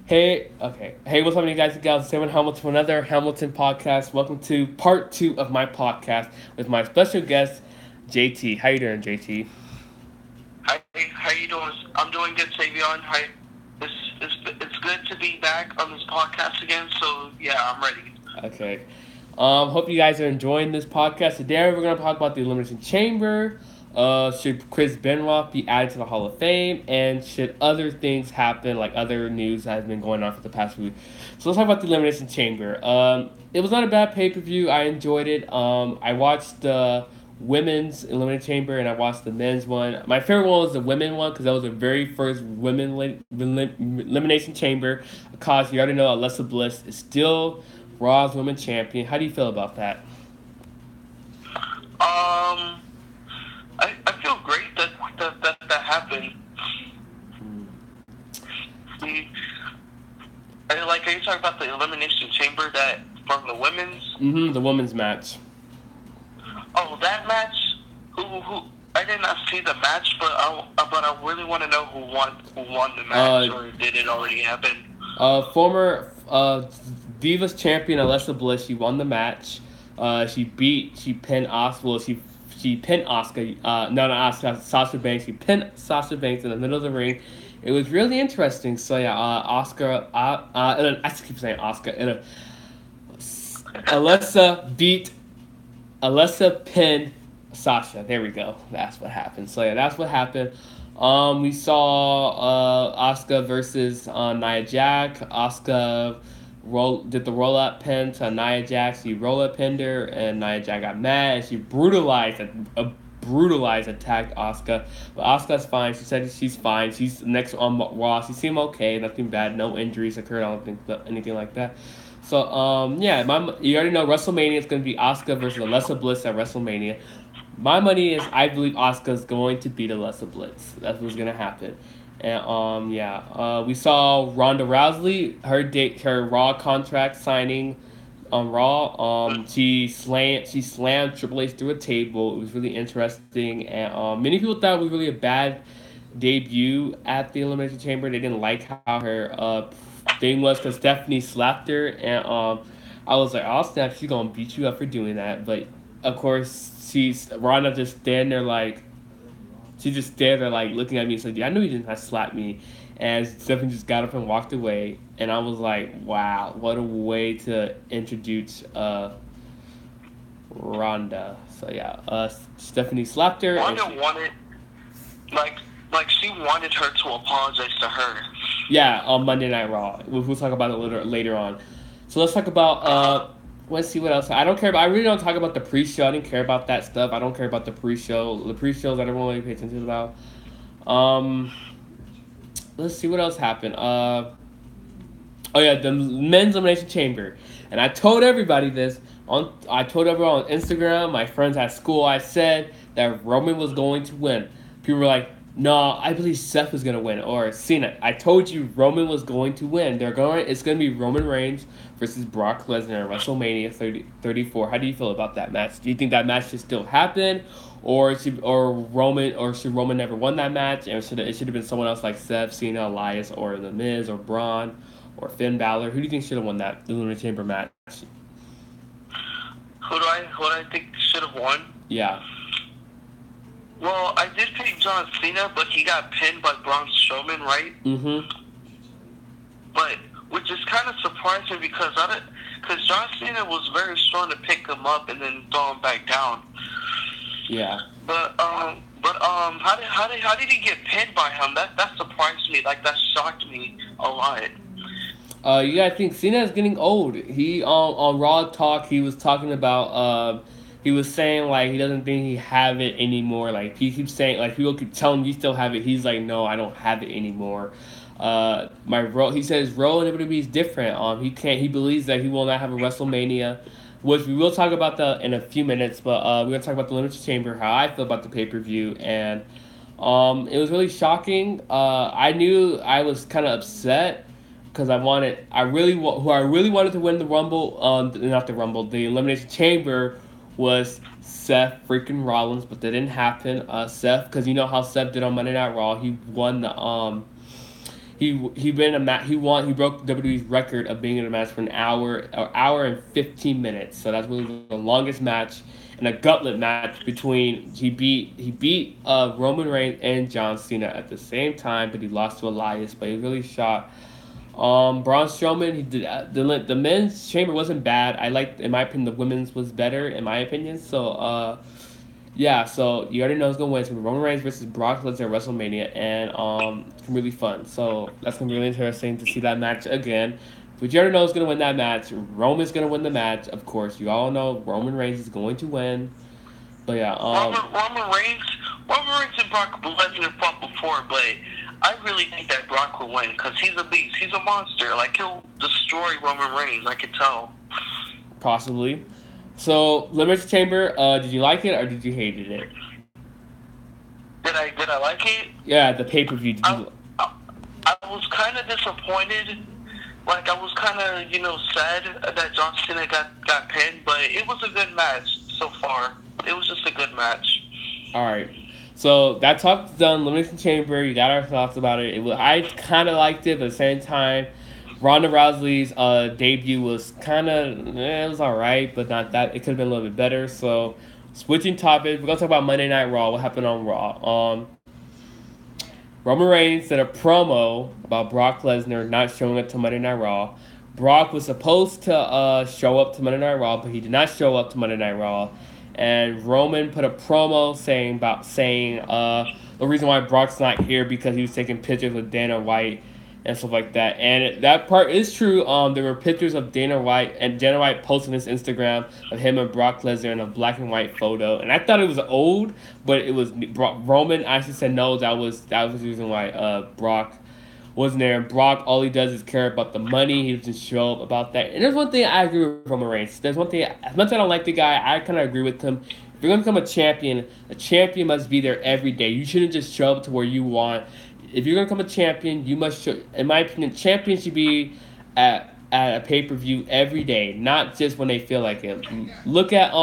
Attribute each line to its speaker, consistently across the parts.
Speaker 1: Hey, what's up, you guys and gals? Sam Hamilton for another Hamilton podcast. Welcome to part two of my podcast with my special guest, JT. How you doing, JT?
Speaker 2: Hi, how you doing? I'm doing good, Savion. Hi. It's good to be back on this podcast again. So yeah, I'm ready.
Speaker 1: Okay. Hope you guys are enjoying this podcast. Today we're gonna talk about the Elimination Chamber. Should Chris Benoit be added to the Hall of Fame, and should other things happen, like other news that has been going on for the past week? So let's talk about the Elimination Chamber. It was not a bad pay per view. I enjoyed it. I watched the women's Elimination Chamber and I watched the men's one. My favorite one was the women one because that was the very first Elimination Chamber. Because you already know Alexa Bliss is still Raw's Women Champion. How do you feel about that?
Speaker 2: I feel great that happened. Are you talking about the Elimination Chamber that from the women's?
Speaker 1: Mm-hmm. The women's match.
Speaker 2: Oh, that match. Who? I did not see the match, but I really want to know who won the match, or did it already happen?
Speaker 1: Former Divas champion Alexa Bliss. She won the match. She pinned Asuka. Well, she pinned Asuka. Not Asuka. Sasha Banks. She pinned Sasha Banks in the middle of the ring. It was really interesting. So yeah, Asuka. I just keep saying Asuka. And Alexa pinned Sasha. There we go. That's what happened. So yeah, that's what happened. We saw Asuka versus Nia Jax. Asuka did the roll up pin to Nia Jax. She roll up pinned her, and Nia Jax got mad and she brutalized attacked Asuka. But Asuka's fine. She said she's fine. She's next on Raw. She seemed okay. Nothing bad. No injuries occurred. I don't think anything like that. So yeah, you already know WrestleMania is going to be Asuka versus Alexa Bliss at WrestleMania. My money is I believe Asuka is going to beat Alexa Bliss. That's what's going to happen. And we saw Ronda Rousey, her Raw contract signing on Raw. She slammed Triple H through a table. It was really interesting, and many people thought it was really a bad debut at the Elimination Chamber. They didn't like how her thing was because Stephanie slapped her, and I was like, "Oh snap, she's gonna beat you up for doing that." But of course, Ronda just stand there like. She just stared there like looking at me and said, "Yeah, I knew you didn't have to slap me." And Stephanie just got up and walked away. And I was like, wow, what a way to introduce Ronda. So yeah, Stephanie slapped her.
Speaker 2: Ronda wanted, like she wanted her to apologize to her.
Speaker 1: Yeah, on Monday Night Raw. We'll talk about it later on. So let's talk about let's see what else. I don't care about. I really don't talk about the pre-show. I didn't care about that stuff. I don't care about the pre-show. The pre-shows I don't really pay attention about. Let's see what else happened. Oh yeah, the men's elimination chamber. And I told everybody this. I told everyone on Instagram, my friends at school. I said that Roman was going to win. People were like, "No, I believe Seth was gonna win," or Cena. I told you Roman was going to win. It's gonna be Roman Reigns versus Brock Lesnar at WrestleMania 34. How do you feel about that match? Do you think that match should still happen, or should Roman never won that match, and it should have been someone else like Seth, Cena, Elias, or The Miz, or Braun, or Finn Balor? Who do you think should have won that Elimination Chamber match?
Speaker 2: Who do I think should have won?
Speaker 1: Yeah.
Speaker 2: Well, I did pick John Cena, but he got pinned by Braun Strowman, right?
Speaker 1: Mm-hmm.
Speaker 2: But which is kind of surprising because John Cena was very strong to pick him up and then throw him back down.
Speaker 1: Yeah.
Speaker 2: But how did he get pinned by him? That surprised me. Like that shocked me a lot.
Speaker 1: I think Cena is getting old. He on Raw Talk he was talking about he was saying like he doesn't think he have it anymore. Like he keeps saying like people keep telling him you still have it. He's like, no, I don't have it anymore. He says role in WWE is different. He believes that he will not have a WrestleMania, which we will talk about in a few minutes. But we're gonna talk about the Elimination Chamber, how I feel about the pay-per-view, and it was really shocking. I knew I was kind of upset because I really wanted to win the Rumble. Not the Rumble, the Elimination Chamber was Seth freaking Rollins, but that didn't happen. Seth, because you know how Seth did on Monday Night Raw, he won He been a match. He won. He broke WWE's record of being in a match for an hour and 15 minutes. So that's really the longest match and a gauntlet match between he beat Roman Reigns and John Cena at the same time, but he lost to Elias. But he really shot. Braun Strowman, he did the men's chamber wasn't bad. I liked, in my opinion, the women's was better in my opinion. So yeah, so you already know who's gonna win. It's gonna be Roman Reigns versus Brock Lesnar at WrestleMania, and it's gonna be really fun. So that's gonna be really interesting to see that match again. But you already know who's gonna win that match. Roman's gonna win the match, of course. You all know Roman Reigns is going to win. But yeah,
Speaker 2: Roman Reigns and Brock Lesnar fought before, but I really think that Brock will win because he's a beast. He's a monster. Like, he'll destroy Roman Reigns. I can tell.
Speaker 1: possibly. So Elimination Chamber, did you like it or did you hate it?
Speaker 2: Did I like it?
Speaker 1: Yeah, the pay per view. Did
Speaker 2: I,
Speaker 1: you?
Speaker 2: I, I was kind of disappointed. Like, I was kind of, sad that John Cena got pinned, but it was a good match so far. It was just a good match.
Speaker 1: All right. So that talk's done. Elimination Chamber. You got our thoughts about it. I kind of liked it, but at the same time, Ronda Rousey's debut was kind of it was all right, but not that. It could have been a little bit better. So switching topics, we're gonna talk about Monday Night Raw. What happened on Raw? Roman Reigns did a promo about Brock Lesnar not showing up to Monday Night Raw. Brock was supposed to show up to Monday Night Raw, but he did not show up to Monday Night Raw. And Roman put a promo saying the reason why Brock's not here because he was taking pictures with Dana White and stuff like that. And that part is true. There were pictures of Dana White, and Dana White posted his Instagram of him and Brock Lesnar in a black and white photo. And I thought it was old, but it was Roman actually said no. That was the reason why Brock wasn't there. And Brock, all he does is care about the money. He doesn't show up about that. And there's one thing I agree with Roman Reigns. There's one thing, as much as I don't like the guy, I kind of agree with him. If you're going to become a champion must be there every day. You shouldn't just show up to where you want. If you're going to become a champion, you must show, in my opinion, champions should be at a pay-per-view every day, not just when they feel like it. Look at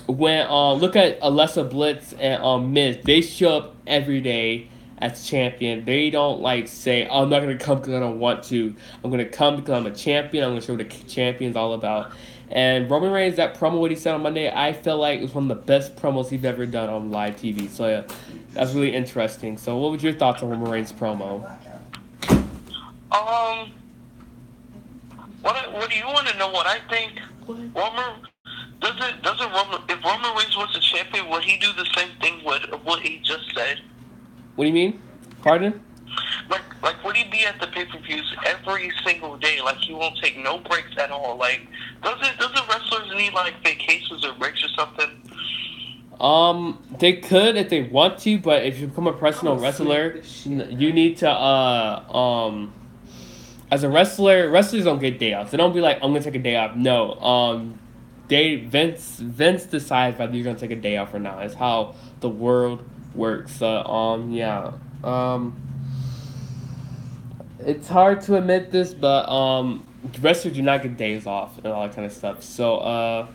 Speaker 1: look at Alexa Bliss and Miz. They show up every day as champion. They don't like say, oh, I'm not gonna come because I don't want to. I'm gonna come because I'm a champion. I'm gonna show what the champion's all about. And Roman Reigns, that promo what he said on Monday, I felt like it was one of the best promos he's ever done on live TV. So yeah, that's really interesting. So what was your thoughts on Roman Reigns' promo?
Speaker 2: What do you want to know? What I think? Roman doesn't Roman, if Roman Reigns was a champion, would he do the same thing with what he just said?
Speaker 1: What do you mean? Pardon?
Speaker 2: Like would he be at the pay-per-views every single day? Like, he won't take no breaks at all. Like, doesn't wrestlers need like vacations or breaks or something?
Speaker 1: They could if they want to, but if you become a professional wrestler, you need to as a wrestler, wrestlers don't get day offs. They don't be like, I'm gonna take a day off. No, Vince decides whether you're gonna take a day off or not. It's how the world works. So yeah, it's hard to admit this, but wrestlers do not get days off and all that kind of stuff. So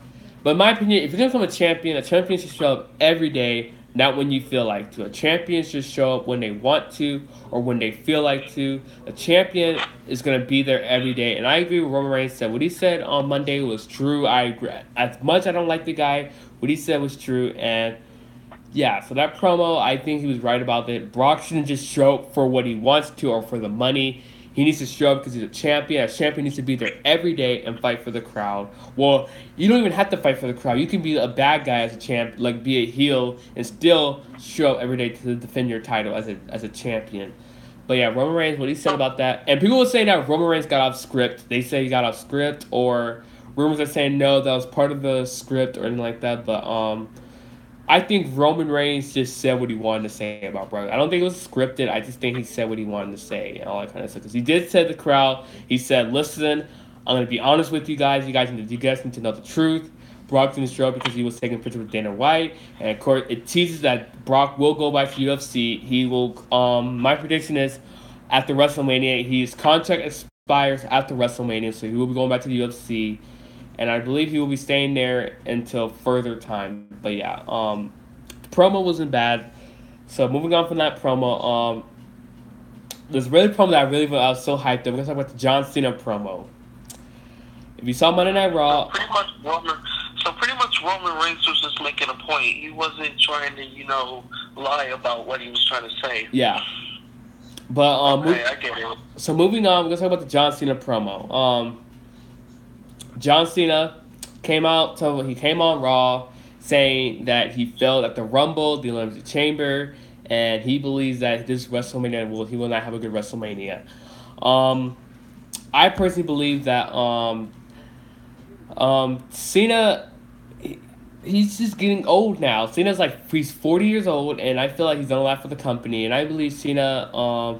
Speaker 1: but in my opinion, if you're gonna become a champion should show up every day, not when you feel like to. A champion should show up when they want to or when they feel like to. A champion is gonna be there every day, and I agree with Roman Reigns said. What he said on Monday was true. I agree. As much I don't like the guy, what he said was true, and yeah, so that promo, I think he was right about it. Brock shouldn't just show up for what he wants to or for the money. He needs to show up because he's a champion. A champion needs to be there every day and fight for the crowd. Well, you don't even have to fight for the crowd. You can be a bad guy as a champ, like be a heel, and still show up every day to defend your title as a champion. But yeah, Roman Reigns, what he said about that. And people will say that Roman Reigns got off script. They say he got off script, or rumors are saying no, that was part of the script or anything like that. But I think Roman Reigns just said what he wanted to say about Brock. I don't think it was scripted. I just think he said what he wanted to say and all that kind of stuff. Because he did say to the crowd, he said, listen, I'm going to be honest with you guys. You guys need to know the truth. Brock didn't show up because he was taking pictures with Dana White. And of course, it teases that Brock will go back to UFC. He will, my prediction is, after WrestleMania, his contract expires after WrestleMania, so he will be going back to the UFC. And I believe he will be staying there until further time. But yeah, promo wasn't bad. So moving on from that promo, this really promo that I was so hyped up. We're gonna talk about the John Cena promo. If you saw Monday Night
Speaker 2: So
Speaker 1: Raw,
Speaker 2: pretty much Roman Reigns was just making a point. He wasn't trying to, lie about what he was trying to say.
Speaker 1: yeah. But
Speaker 2: Okay, I get it.
Speaker 1: so moving on, we're gonna talk about the John Cena promo. John Cena came out, so he came on Raw saying that he failed at the Rumble, the Elimination Chamber, and he believes that this WrestleMania he will not have a good WrestleMania. Um, I personally believe that Cena, he's just getting old now. Cena's like he's 40 years old, and I feel like he's done a lot for the company. And I believe Cena,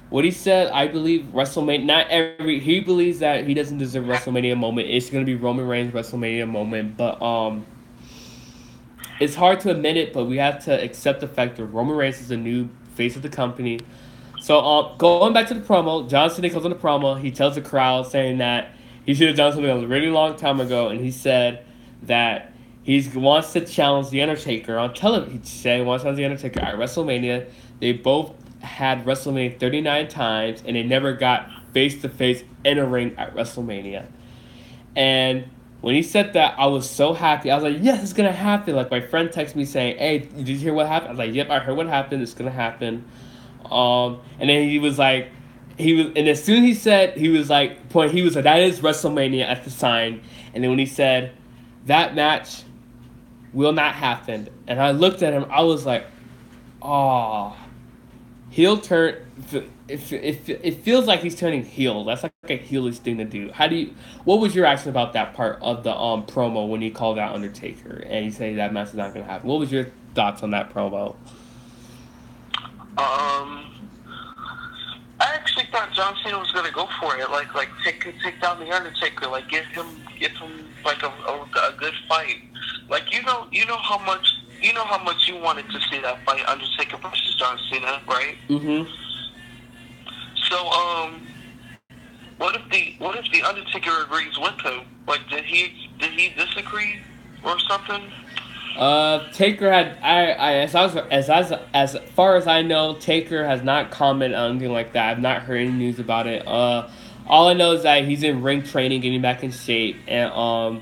Speaker 1: what he said, I believe WrestleMania. Not every he believes that he doesn't deserve WrestleMania moment. It's gonna be Roman Reigns WrestleMania moment, but it's hard to admit it, but we have to accept the fact that Roman Reigns is the new face of the company. So going back to the promo, John Cena comes on the promo. He tells the crowd saying that he should have done something a really long time ago, and he said that he wants to challenge the Undertaker on television. He said he wants to challenge the Undertaker at WrestleMania. They both had WrestleMania 39 times, and they never got face to face in a ring at WrestleMania. And when he said that, I was so happy. I was like, yes, it's gonna happen. Like my friend texted me saying, "Hey, did you hear what happened?" I was like, "Yep, I heard what happened. It's gonna happen." And then he was like, and as soon as he was like, that is WrestleMania at the sign. And then when he said, that match will not happen, and I looked at him, I was like, oh, heel turn. It feels like he's turning heel. That's like a heelish thing to do. What was your reaction about that part of the promo when he called out Undertaker and he said that match is not gonna happen? What was your thoughts on that promo?
Speaker 2: I actually thought John Cena was gonna go for it, like take down the Undertaker, like give him like a good fight. Like how much you wanted to see that fight, Undertaker versus John Cena, right?
Speaker 1: Mm-hmm.
Speaker 2: So what if the Undertaker agrees with him? Like did he disagree or something?
Speaker 1: Taker had as far as I know, Taker has not commented on anything like that. I've not heard any news about it. All I know is that he's in ring training, getting back in shape, and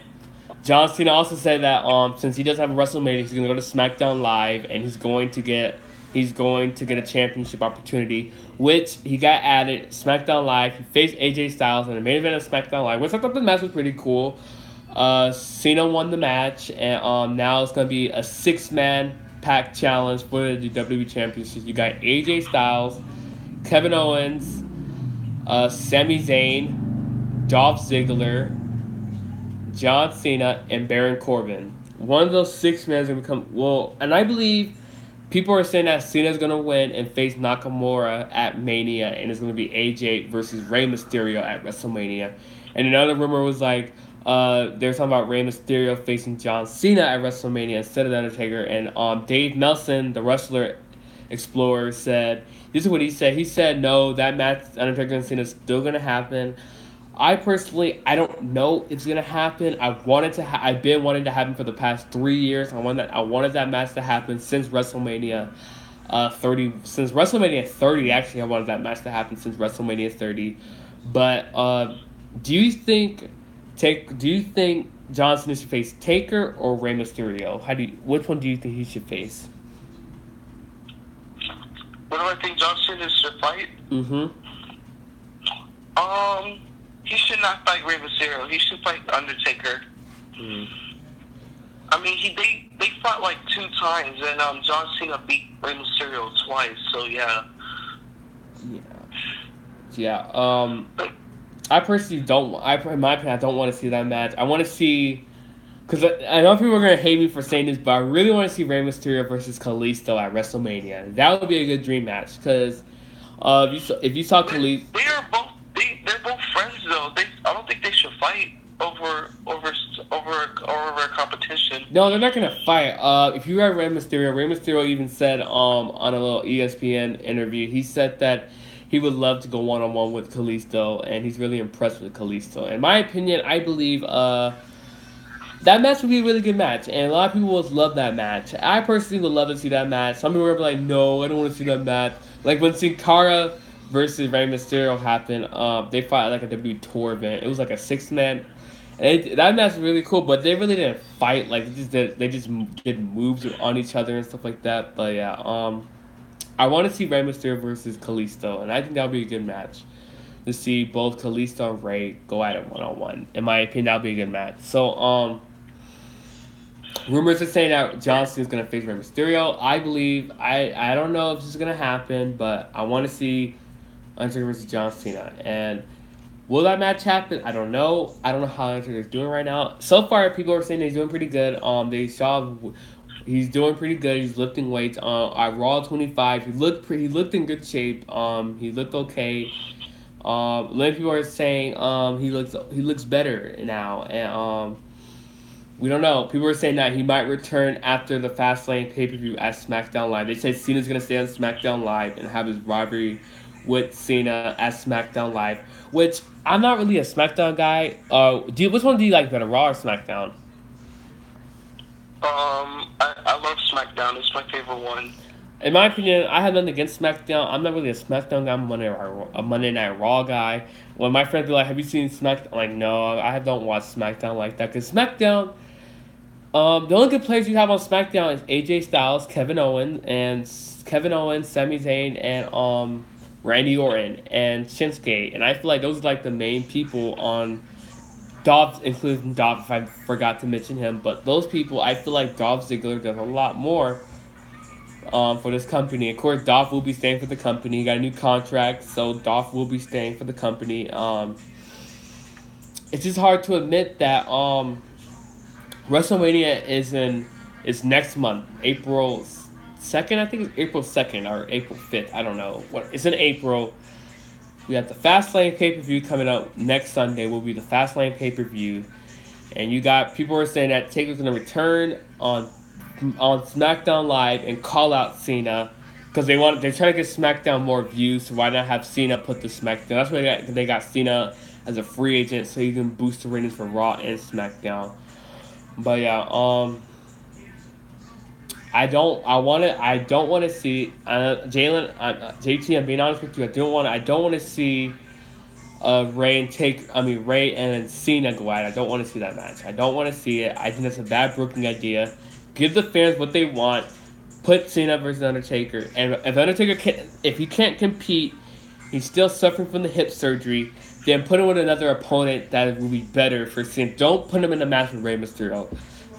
Speaker 1: John Cena also said that since he doesn't have a WrestleMania, he's gonna go to SmackDown Live, and he's going to get a championship opportunity, which he got added SmackDown Live. He faced AJ Styles in the main event of SmackDown Live, which I thought the match was pretty cool. Cena won the match, and now it's gonna be a 6-man pack challenge for the WWE Championship. You got AJ Styles, Kevin Owens, Sami Zayn, Dolph Ziggler, John Cena, and Baron Corbin. One of those 6 men is gonna become and I believe people are saying that Cena's gonna win and face Nakamura at Mania, and it's gonna be AJ versus Rey Mysterio at WrestleMania. And another rumor was like, they're talking about Rey Mysterio facing John Cena at WrestleMania instead of The Undertaker. And Dave Meltzer, the wrestler explorer, said, this is what he said. He said, no, that match, Undertaker and Cena, is still going to happen. I personally, I don't know if it's going to happen. I've been wanting to happen for the past 3 years. I wanted that match to happen since WrestleMania 30. Since WrestleMania 30, actually, I wanted that match to happen since WrestleMania 30. But do you think John Cena should face Taker or Rey Mysterio? Which one do you think he should face?
Speaker 2: What do I think John Cena should fight?
Speaker 1: Mm-hmm.
Speaker 2: He should not fight Rey Mysterio. He should fight Undertaker.
Speaker 1: Mm.
Speaker 2: I mean, they fought like 2 times, and John Cena beat Rey Mysterio twice. So yeah.
Speaker 1: Yeah. I personally don't. In my opinion, I don't want to see that match. I want to see, because I know people are gonna hate me for saying this, but I really want to see Rey Mysterio versus Kalisto at WrestleMania. That would be a good dream match. Because if you saw Kalisto,
Speaker 2: they're both friends though. I don't think they should fight over a competition.
Speaker 1: No, they're not gonna fight. If you read Rey Mysterio even said on a little ESPN interview, he said that he would love to go one-on-one with Kalisto, and he's really impressed with Kalisto. In my opinion, I believe that match would be a really good match, and a lot of people would love that match. I personally would love to see that match. Some people are like, no, I don't want to see that match. Like when Sin Cara versus Rey Mysterio happened. They fought at like a W tour event. It was like a 6 man. That match was really cool, but they really didn't fight. Like they just did moves on each other and stuff like that. But yeah, I want to see Rey Mysterio versus Kalisto, and I think that would be a good match to see both Kalisto and Rey go at it 1-on-1. In my opinion, that would be a good match. So rumors are saying that John Cena is gonna face Rey Mysterio. I believe I don't know if this is gonna happen, but I want to see Undertaker versus John Cena. And will that match happen? I don't know. I don't know how Undertaker is doing right now. So far, people are saying he's doing pretty good. They saw he's doing pretty good. He's lifting weights. At Raw 25, he looked in good shape. He looked okay. Many people are saying he looks better now, and we don't know. People are saying that he might return after the Fastlane pay per view at SmackDown Live. They said Cena's gonna stay on SmackDown Live and have his rivalry with Cena at SmackDown Live. Which I'm not really a SmackDown guy. Which one do you like better, Raw or SmackDown?
Speaker 2: I love SmackDown. It's my favorite one.
Speaker 1: In my opinion, I have nothing against SmackDown. I'm not really a SmackDown guy. I'm a Monday Night Raw guy. When my friends be like, "Have you seen SmackDown?" I'm like, no, don't watch SmackDown like that. Because SmackDown, the only good players you have on SmackDown is AJ Styles, Kevin Owens, Sami Zayn, and Randy Orton and Shinsuke. And I feel like those are like the main people on Dolph, including Dolph, if I forgot to mention him. But those people, I feel like Dolph Ziggler does a lot more for this company. Of course, Dolph will be staying for the company. He got a new contract, so Dolph will be staying for the company. It's just hard to admit that WrestleMania is next month, April 2nd. I think it's April 2nd or April 5th. I don't know. It's in April. We have the Fastlane pay per view coming up next Sunday. Will be the Fastlane pay per view, and you got people are saying that Taker's gonna return on SmackDown Live and call out Cena because they're trying to get SmackDown more views. So why not have Cena put the SmackDown? That's why they got Cena as a free agent so he can boost the ratings for Raw and SmackDown. But yeah, I don't want to see Jalen, JT. I'm being honest with you. I don't want to see Ray and Cena go at it. I don't want to see that match. I don't want to see it. I think that's a bad booking idea. Give the fans what they want. Put Cena versus Undertaker. And if Undertaker if he can't compete, he's still suffering from the hip surgery. Then put him with another opponent that will be better for Cena. Don't put him in a match with Rey Mysterio.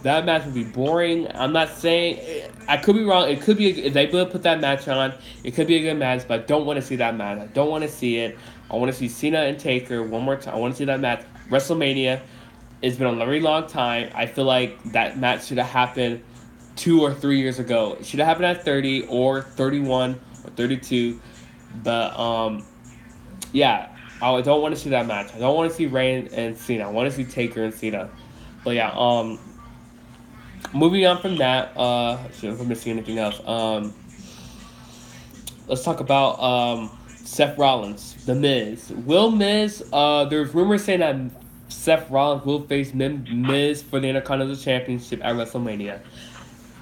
Speaker 1: That match would be boring. I'm not saying I could be wrong. It could be if they will put that match on. It could be a good match, but I don't want to see that match. I don't want to see it. I want to see Cena and Taker one more time. I want to see that match. WrestleMania. It's been a very long time. I feel like that match should have happened 2 or 3 years ago. It should have happened at 30 or 31 or 32. But yeah, I don't want to see that match. I don't want to see Rey and Cena. I want to see Taker and Cena. But yeah, moving on from that, if I'm missing anything else, let's talk about Seth Rollins, The Miz. There's rumors saying that Seth Rollins will face Miz for the Intercontinental Championship at WrestleMania.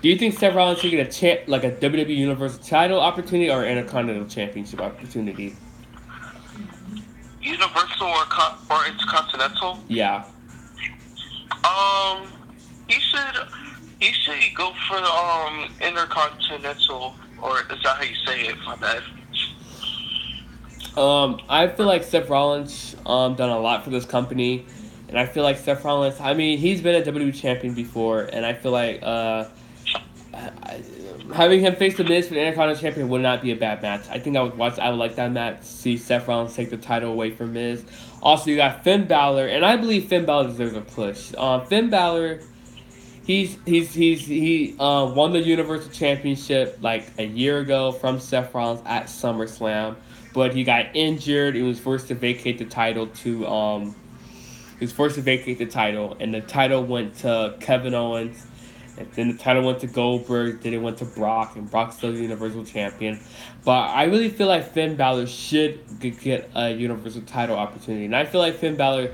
Speaker 1: Do you think Seth Rollins should get a WWE Universal title opportunity or Intercontinental Championship opportunity?
Speaker 2: Universal or Intercontinental?
Speaker 1: Yeah.
Speaker 2: He should go for Intercontinental, or is that how you say it? My bad.
Speaker 1: I feel like Seth Rollins done a lot for this company, and I feel like Seth Rollins. I mean, he's been a WWE champion before, and I feel like having him face the Miz for the Intercontinental Champion would not be a bad match. I think I would like that match. See Seth Rollins take the title away from Miz. Also, you got Finn Balor, and I believe Finn Balor deserves a push. Finn Balor, he won the Universal Championship like a year ago from Seth Rollins at SummerSlam, but he got injured. He was forced to vacate the title and the title went to Kevin Owens. And then the title went to Goldberg, then it went to Brock, and Brock's still the Universal Champion. But I really feel like Finn Balor should get a Universal title opportunity. And I feel like Finn Balor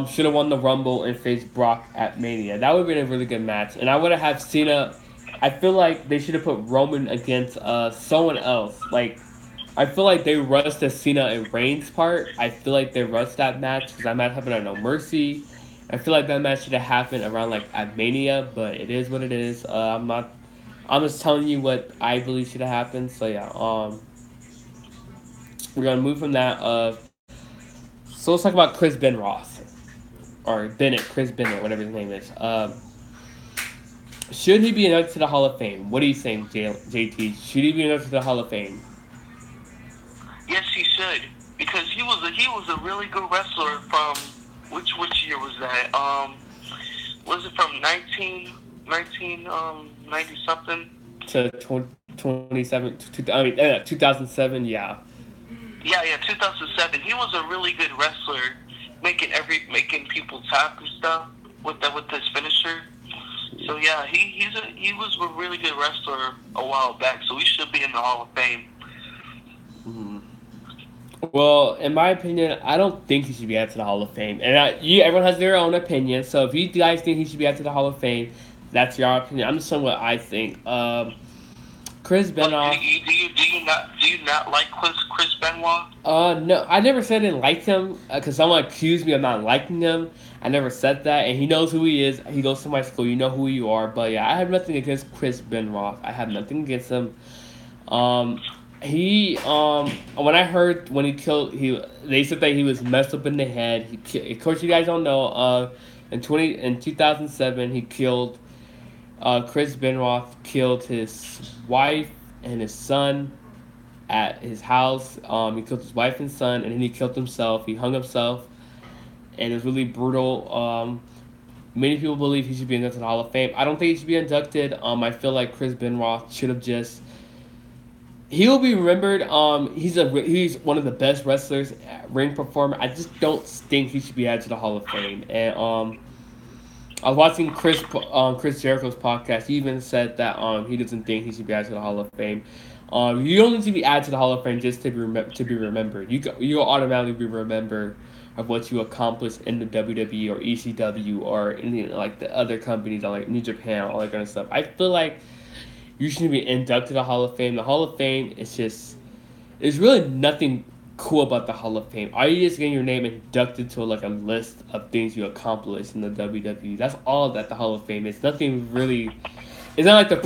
Speaker 1: should have won the Rumble and faced Brock at Mania. That would have been a really good match. And I would have had Cena. I feel like they should have put Roman against someone else. Like, I feel like they rushed the Cena and Reigns part. I feel like they rushed that match because that match happened at No Mercy. I feel like that match should have happened around like at Mania, but it is what it is. I'm not. I'm just telling you what I believe should have happened. So yeah, we're gonna move from that. So let's talk about Chris Benoit or Bennett, Chris Bennett, whatever his name is. Should he be inducted to the Hall of Fame? What do you think, JT? Should he be inducted to the Hall of Fame?
Speaker 2: Yes, he should, because he was a really good wrestler from which year was that? Was it from 90 something?
Speaker 1: To 27, 2007, yeah.
Speaker 2: Yeah, 2007. He was a really good wrestler, making people tap and stuff with his finisher. So yeah, he was a really good wrestler a while back. So he should be in the Hall of Fame.
Speaker 1: Mm-hmm. Well, in my opinion, I don't think he should be added to the Hall of Fame. And everyone has their own opinion. So if you guys think he should be added to the Hall of Fame, that's your opinion. I'm just saying what I think. Chris
Speaker 2: Like,
Speaker 1: Benoit.
Speaker 2: do you not like Chris Benoit?
Speaker 1: No, I never said I didn't like him because someone accused me of not liking him. I never said that, and he knows who he is. He goes to my school. You know who you are. But yeah, I have nothing against Chris Benoit. I have nothing against him. Um, when I heard when he killed, they said that he was messed up in the head. Of course, you guys don't know. In 2007, he killed. Chris Benoit killed his wife and his son at his house. He killed his wife and son, and then he killed himself. He hung himself, and it was really brutal. Many people believe he should be inducted to the Hall of Fame. I don't think he should be inducted. I feel like Chris Benoit should have just. He will be remembered. He's one of the best wrestlers, ring performer. I just don't think he should be added to the Hall of Fame. And I was watching Chris Jericho's podcast. He even said that he doesn't think he should be added to the Hall of Fame. You don't need to be added to the Hall of Fame just to be remembered. You'll automatically be remembered of what you accomplished in the WWE or ECW or any like the other companies like New Japan, all that kind of stuff. I feel like you shouldn't be inducted to the Hall of Fame. The Hall of Fame is just there's really nothing cool about the Hall of Fame. Are you just getting your name inducted to like a list of things you accomplished in the WWE? That's all that the Hall of Fame is. Nothing really. It's not like the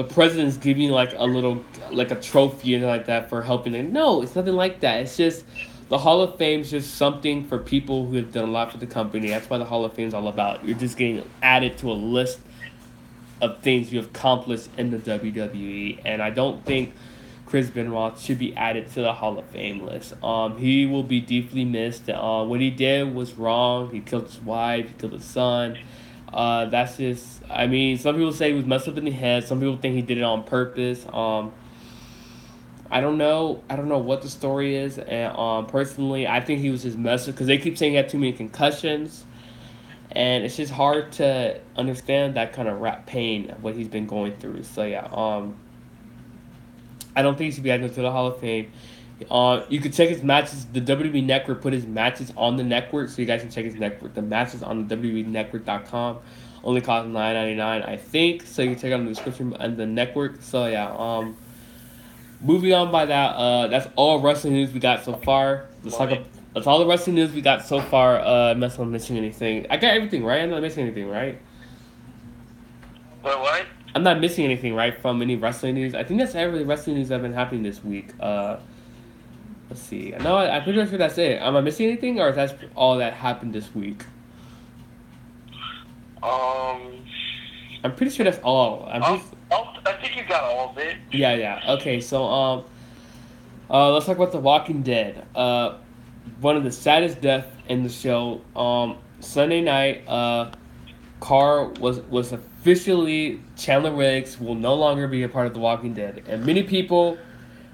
Speaker 1: president's giving like a little like a trophy and like that for helping them. No, it's nothing like that. It's just the Hall of Fame is just something for people who have done a lot for the company. That's why the Hall of Fame is all about. You're just getting added to a list of things you have accomplished in the WWE, and I don't think Chris Benoit should be added to the Hall of Fame list. He will be deeply missed. What he did was wrong. He killed his wife. He killed his son. That's just. I mean, some people say he was messed up in the head. Some people think he did it on purpose. I don't know. I don't know what the story is. And personally, I think he was just messed up because they keep saying he had too many concussions. And it's just hard to understand that kind of rap pain of what he's been going through. So yeah, I don't think he should be added to the Hall of Fame. You could check his matches. The WWE Network put his matches on the network, so you guys can check his network. The matches on the WWEnetwork.com only cost $9.99, I think. So you can check out in the description and the network. So yeah, moving on by that. That's all wrestling news we got so far. That's all the wrestling news we got so far. Unless I'm missing anything. I got everything right. I'm not missing anything, right?
Speaker 2: What?
Speaker 1: I'm not missing anything, right, from any wrestling news. I think that's every wrestling news that have been happening this week. Let's see. No, I'm pretty sure that's it. Am I missing anything, or is that all that happened this week? I'm pretty sure that's all.
Speaker 2: I think you got all of it.
Speaker 1: Yeah. Okay, so let's talk about The Walking Dead. One of the saddest deaths in the show. Sunday night, Carl was officially Chandler Riggs will no longer be a part of The Walking Dead, and many people,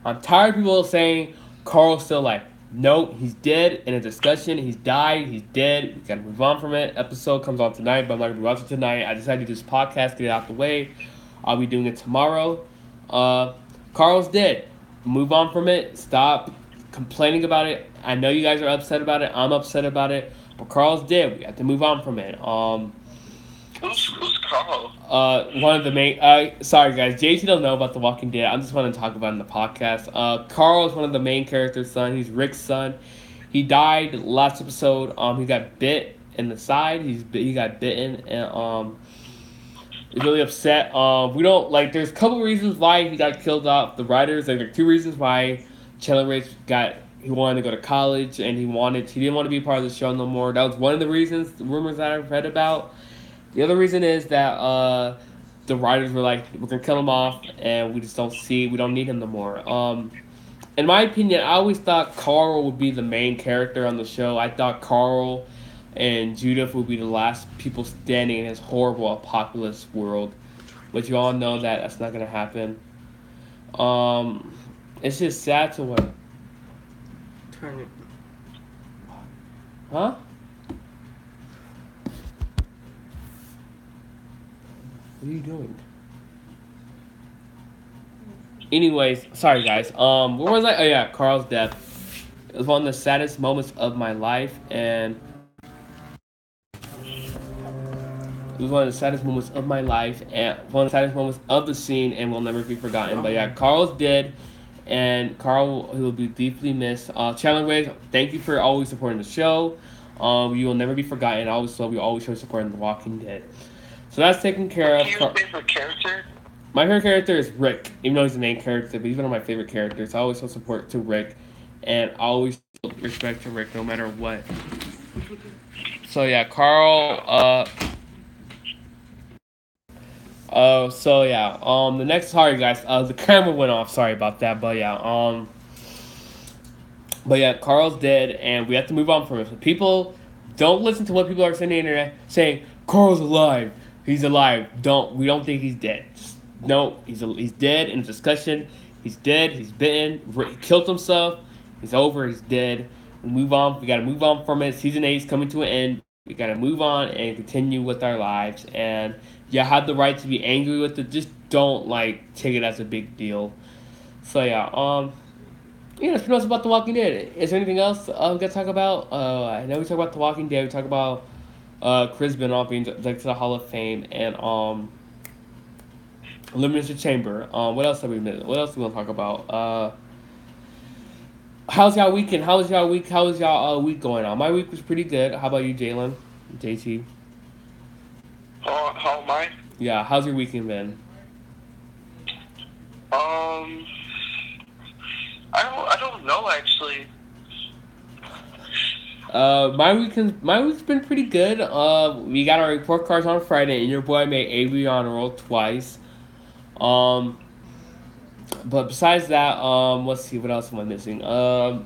Speaker 1: I'm tired of people saying Carl's still alive. No, he's dead. In a discussion, he's died. He's dead. We gotta move on from it. Episode comes on tonight, but I'm not gonna be watching tonight. I decided to do this podcast, get it out the way. I'll be doing it tomorrow. Carl's dead. Move on from it. Stop complaining about it. I know you guys are upset about it. I'm upset about it. But Carl's dead. We have to move on from it.
Speaker 2: Who's
Speaker 1: One of the main. Sorry guys, JT don't know about The Walking Dead. I'm just want to talk about it in the podcast. Carl is one of the main characters' son. He's Rick's son. He died last episode. He got bit in the side. He got bitten and he's really upset. We don't like. There's a couple reasons why he got killed off. The writers. Like, there are two reasons why Chandler Rich got. He wanted to go to college and he didn't want to be part of the show no more. That was one of the reasons. The rumors that I've read about. The other reason is that the writers were like, we're gonna kill him off, and we don't need him no more. In my opinion, I always thought Carl would be the main character on the show. I thought Carl and Judith would be the last people standing in this horrible apocalypse world, but you all know that that's not gonna happen. It's just sad to what?
Speaker 3: Turn it.
Speaker 1: Huh? What are you doing? Anyways, sorry guys. Where was I? Oh yeah, Carl's death. It was one of the saddest moments of my life, and it was one of the saddest moments of my life, and one of the saddest moments of the scene, and will never be forgotten. But yeah, Carl's dead, and Carl will be deeply missed. Chandler Wiggs, thank you for always supporting the show. You will never be forgotten. I always love you. Always show support in The Walking Dead. So that's taken care of.
Speaker 2: What's your favorite character?
Speaker 1: My favorite character is Rick, even though he's the main character, but he's one of my favorite characters. I always show support to Rick, and I always show respect to Rick no matter what. So yeah, Carl. So yeah. The next. Sorry guys. The camera went off. Sorry about that. But yeah. But yeah, Carl's dead, and we have to move on from it. So people don't listen to what people are saying on the internet saying Carl's alive. He's alive. We don't think he's dead. No, he's dead in discussion. He's dead. He's bitten. He killed himself. He's over. He's dead. We move on. We gotta move on from it. Season 8 is coming to an end. We gotta move on and continue with our lives. And you have the right to be angry with it. Just don't take it as a big deal. So yeah. That's pretty much about The Walking Dead. Is there anything else we gotta talk about? I know we talk about The Walking Dead. We talk about Chris Benoit being to the Hall of Fame and Elimination Chamber. What else have we missed? What else do we want to talk about? How's y'all weekend? How was y'all week? How was y'all week going on? My week was pretty good. How about you, Jalen? JT?
Speaker 2: How am I?
Speaker 1: Yeah, how's your weekend been?
Speaker 2: I don't know actually.
Speaker 1: My week's been pretty good. We got our report cards on Friday, and your boy made Avery on a roll twice. But besides that, let's see, what else am I missing? Oh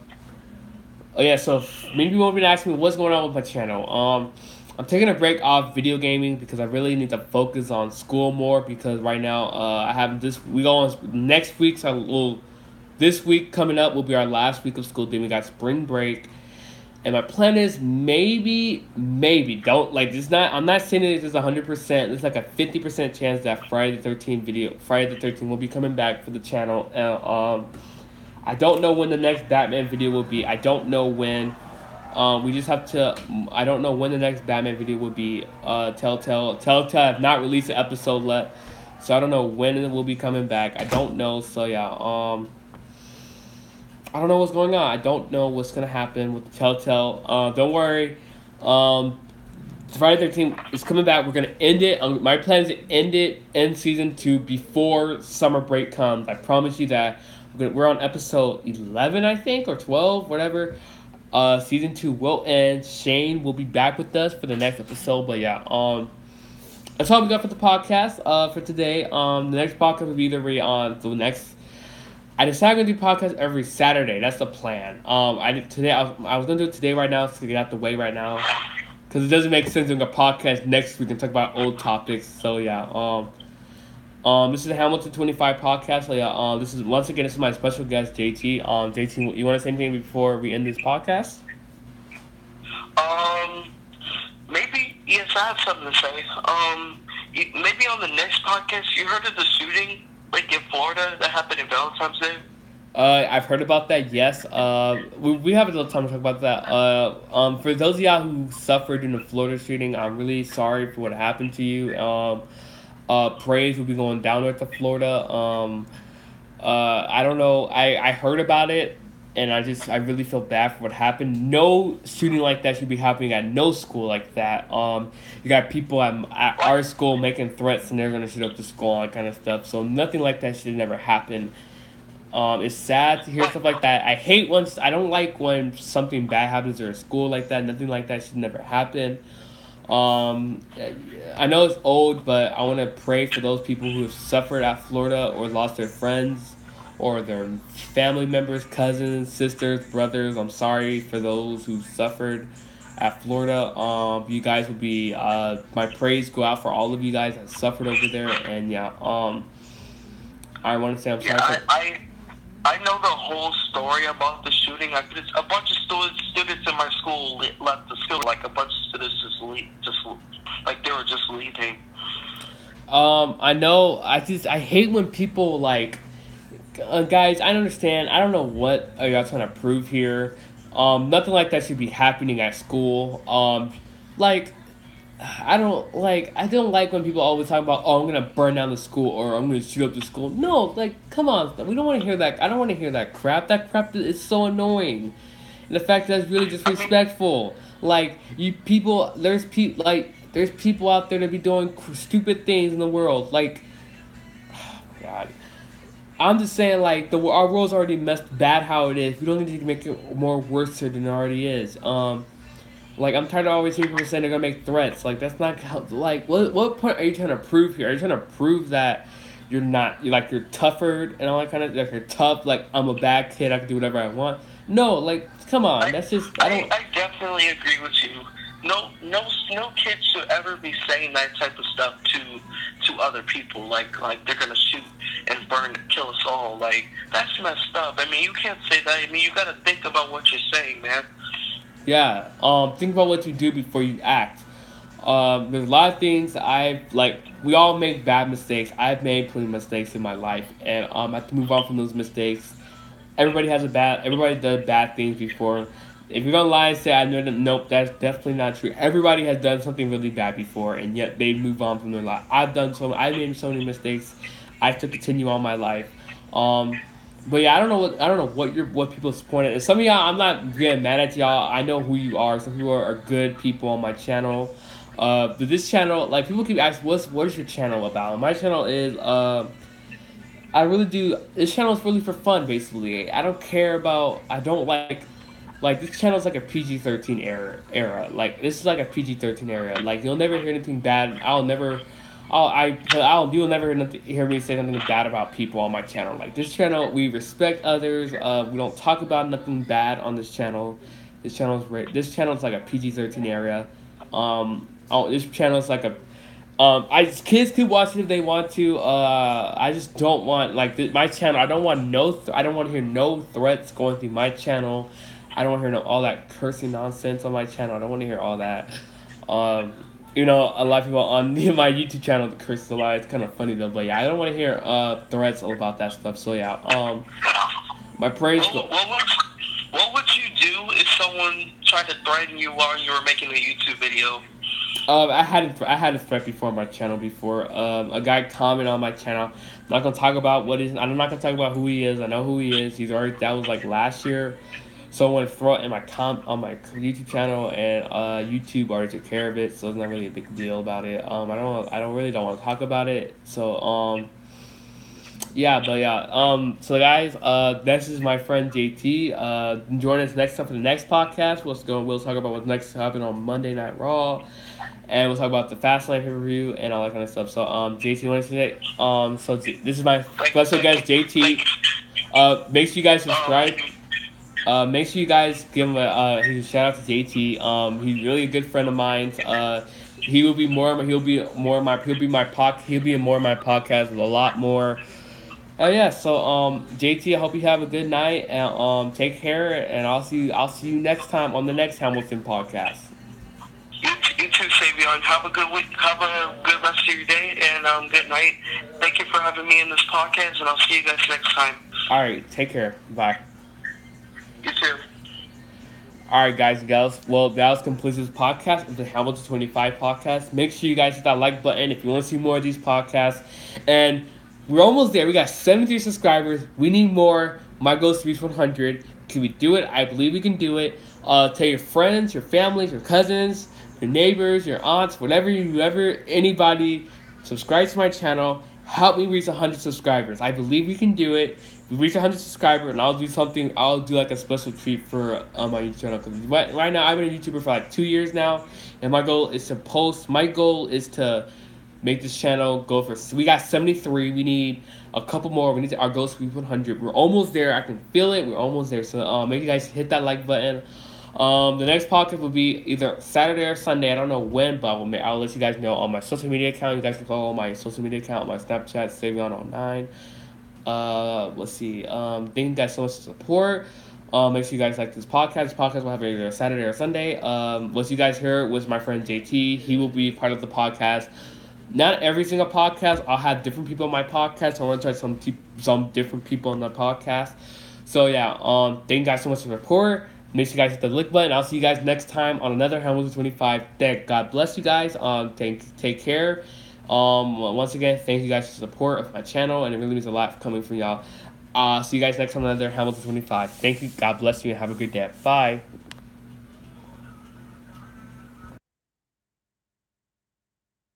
Speaker 1: yeah, so many people have been asking me what's going on with my channel. I'm taking a break off video gaming because I really need to focus on school more because right now, I have we go on next week, this week coming up will be our last week of school. Then we got spring break. And my plan is maybe, I'm not saying it is 100%. There's like a 50% chance that Friday the 13th will be coming back for the channel. I don't know when the next Batman video will be. I don't know when. I don't know when the next Batman video will be. Telltale have not released an episode yet. So I don't know when it will be coming back. I don't know. So yeah, I don't know what's going on. I don't know what's going to happen with the Telltale. Don't worry. Friday the 13th is coming back. We're going to end it. My plan is to end Season 2 before summer break comes. I promise you that. We're on episode 11, I think, or 12, whatever. Season 2 will end. Shane will be back with us for the next episode. But yeah, that's all we got for the podcast for today. The next podcast will be either on the next... I decided I'm going to do podcasts every Saturday. That's the plan. I was going to do it today right now to get out the way right now. Because it doesn't make sense doing a podcast next week and talk about old topics. So yeah. This is the Hamilton 25 podcast. So yeah, this is my special guest, JT. JT, you want to say anything before we end this podcast?
Speaker 2: Maybe, yes, I have something to say. Maybe on the next podcast, you heard of the shooting in Florida that happened in Valentine's Day?
Speaker 1: I've heard about that. Yes. We have a little time to talk about that. For those of y'all who suffered in the Florida shooting, I'm really sorry for what happened to you. Praise will be going down north to Florida. I don't know. I heard about it, and I really feel bad for what happened. No shooting like that should be happening at no school like that. You got people at our school making threats, and they're gonna shoot up the school, all that kind of stuff. So nothing like that should never happen. It's sad to hear stuff like that. I don't like when something bad happens at a school like that. Nothing like that should never happen. Um, I know it's old, but I want to pray for those people who have suffered at Florida or lost their friends or their family members, cousins, sisters, brothers. I'm sorry for those who suffered at Florida. You guys will be my praise go out for all of you guys that suffered over there. And yeah, I want to say I'm
Speaker 2: Yeah,
Speaker 1: sorry for.
Speaker 2: I know the whole story about the shooting. A bunch of students in my school left the school. Like a bunch of students just like they were just leaving.
Speaker 1: I know. I hate when people like, guys. I understand. I don't know what are y'all trying to prove here. Nothing like that should be happening at school. Like I don't like when people always talk about, oh, I'm gonna burn down the school or I'm gonna shoot up the school. No, like, come on, we don't want to hear that. I don't want to hear that crap. That crap is so annoying. And the fact that it's really
Speaker 2: I mean,
Speaker 1: disrespectful. Like you people, there's people out there that be doing stupid things in the world. Like, God, I'm just saying, like our world's already messed bad how it is. We don't need to make it more worse than it already is. Like I'm tired of always hearing people saying they're gonna make threats. Like that's not how. Like what point are you trying to prove here? Are you trying to prove that you're not you're tougher and all that kind of like you're tough? Like I'm a bad kid. I can do whatever I want. No, like come on. That's just I don't.
Speaker 2: I definitely agree with you. No kid should ever be saying that type of stuff to other people. Like they're gonna shoot and burn, kill us all. Like that's messed up. I mean, you can't say that. I mean, you gotta think about what you're saying, man.
Speaker 1: Yeah. Think about what you do before you act. There's a lot of things I've like. We all make bad mistakes. I've made plenty of mistakes in my life, and I have to move on from those mistakes. Everybody does bad things before. If you're gonna lie and say I know that, nope, that's definitely not true. Everybody has done something really bad before, and yet they move on from their life. I made so many mistakes. I have to continue on my life. Um, but yeah, I don't know what people's point is. Some of y'all, I'm not getting mad at y'all. I know who you are. Some people are good people on my channel. But this channel, like people keep asking, what is your channel about? My channel is I really do. This channel is really for fun, basically. I don't care about. I don't like this channel is like a PG-13 era. Like this is like a PG-13 era. Like you'll never hear anything bad. You'll never hear me say something bad about people on my channel. Like this channel, we respect others. We don't talk about nothing bad on this channel. This channel is like a PG-13 area. This channel is like a kids could watch it if they want to. I just don't want my channel. I don't want I don't want to hear no threats going through my channel. I don't want to hear all that cursing nonsense on my channel. I don't want to hear all that. Um, a lot of people on my YouTube channel curse a lot. It's kind of funny though, but yeah, I don't want to hear threats about that stuff. So yeah, my praise.
Speaker 2: What would you do if someone tried to threaten you while you were making a YouTube video?
Speaker 1: I had a threat before on my channel before. A guy commented on my channel. I'm not gonna talk about I'm not gonna talk about who he is. I know who he is. That was like last year. Someone threw it in my on my YouTube channel, and YouTube already took care of it, so it's not really a big deal about it. I don't really don't want to talk about it. So yeah, but yeah. So guys, this is my friend JT. Join us next time for the next podcast. We'll talk about what's next happening on Monday Night Raw, and we'll talk about the Fastlane pay-per-view and all that kind of stuff. So JT, you want to say? This is my special guest JT. Make sure you guys subscribe. Make sure you guys give him a shout out to JT. He's really a good friend of mine. He'll be in more of my podcast with a lot more. Yeah, so JT, I hope you have a good night and take care, and I'll see you next time on the next Hamilton podcast.
Speaker 2: You too, Savion. Have a good week. Have a good rest of your day, and good night. Thank you for having me in this podcast, and I'll see you guys next time.
Speaker 1: All right, take care. Bye.
Speaker 2: You too.
Speaker 1: All right, guys and gals. Well, that was completes this podcast of the Hamilton 25 podcast. Make sure you guys hit that like button if you want to see more of these podcasts. And we're almost there. We got 73 subscribers. We need more. My goal is to reach 100. Can we do it? I believe we can do it. Tell your friends, your families, your cousins, your neighbors, your aunts, whoever, anybody, subscribe to my channel. Help me reach 100 subscribers. I believe we can do it. We reach 100 subscribers, and I'll do something. I'll do like a special treat for my YouTube channel. Because right now, I've been a YouTuber for like 2 years now, and my goal is to post. My goal is to make this channel go for. We got 73. We need a couple more. We need our goal to be 100. We're almost there. I can feel it. We're almost there. So make you guys hit that like button. The next podcast will be either Saturday or Sunday. I don't know when, but I'll let you guys know on my social media account. You guys can follow my social media account, my Snapchat, Savion09. Let's see. Thank you guys so much for support. Make sure you guys like this podcast. This podcast will have either Saturday or Sunday. What you guys heard was my friend JT. He will be part of the podcast. Not every single podcast. I'll have different people on my podcast. I want to try some different people on the podcast. So yeah. Thank you guys so much for the support. Make sure you guys hit the like button. I'll see you guys next time on another Hamilton 25. God bless you guys. Take care. Once again, thank you guys for the support of my channel, and it really means a lot coming from y'all. See you guys next time on another Hamilton 25. Thank you. God bless you, and have a good day. Bye.